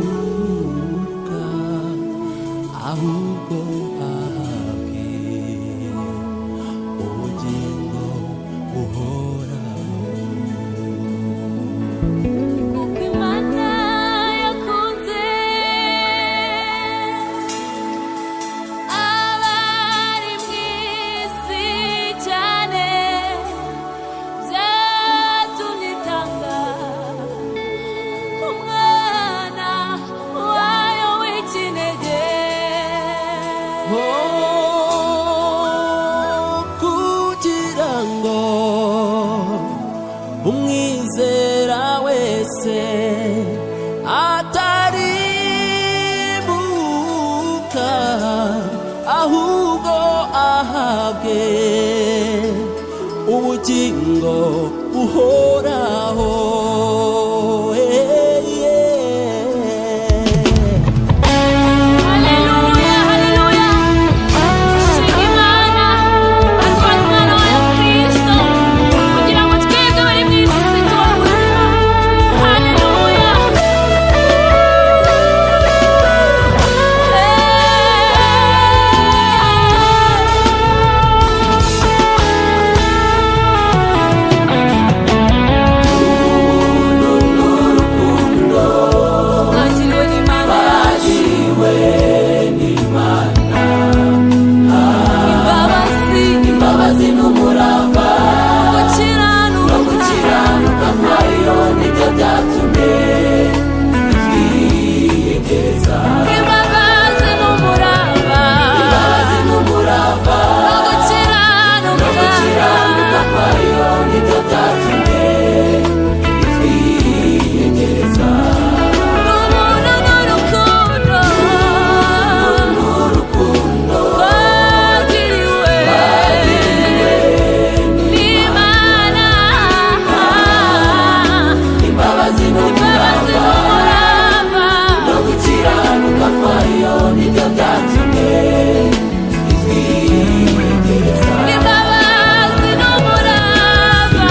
utarimbuka, ahubwo ahabwe ubugingo buhoraho. Kuko Imana yakunze abari mu isi cyane, byatumye itanga umwana wayo w'ikinege. Kugira ngo umwizera wese atarimbuka, ahubwo ahabwe ubugingo buhoraho. Haleluya, haleluya. Shima Imana aduha umwana wayo Kristo kugira ngo twebwe bari mu isi tubone ubuzima. Haleluya. Twakiriwe n'Imana, imbabazi n'umurava, gukiranuka kwayo nibyo byatumye itwiyegereza. Imbabazi n'umurava, gukiranuka kwayo nibyo byatumye itwiyegereza. N'urukundo twagiriwe n'Imana, imbabazi n'umurava, no gukiranuka kwayo nibyo byatumye itwiyegereza. Imbabazi n'umurava,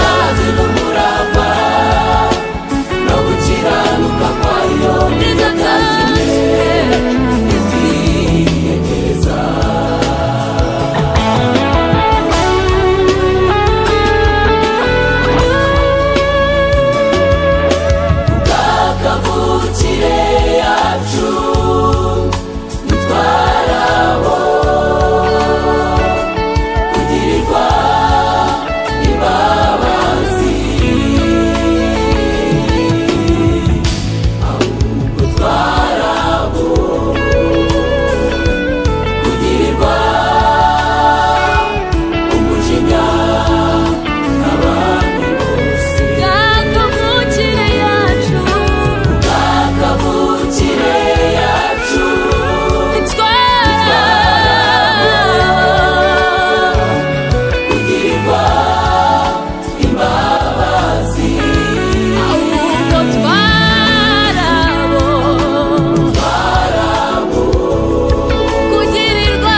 no gukiranuka kwayo nibyo byatumye itwiyegereza. Kavukire yacu nitwarabo kugirirwa imbabazi, ahubwo twarabo kugirirwa umujinya n'abandi bose. Kavukire yacu kugirirwa imbabazi, ahubwo twarabo kugirirwa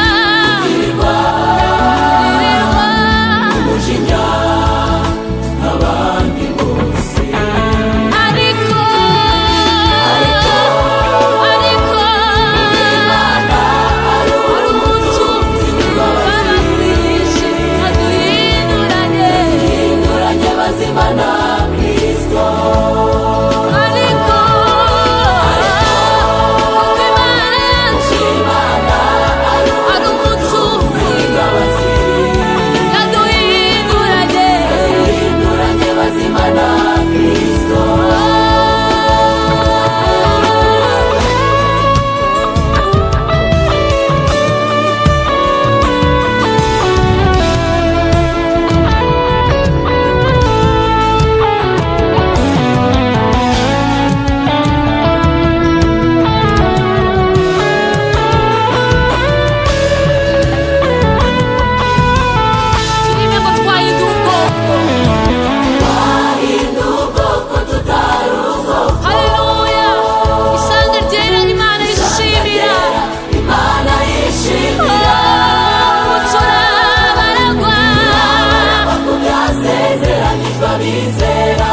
umujinya n'abandi bose. Ariko Imana ari umutunzi w'imbabazi, aduhinduranye bazima na Kristo. Ariko Imana ari umutunzi w'imbabazi, aduhinduranye bazima na Kristo. Turime ngo twahinduye ubwoko tutari ubwoko. Haleluya. Isanga ryera Imana yishimira, turabaragwa ku byasezeranijwe abizera.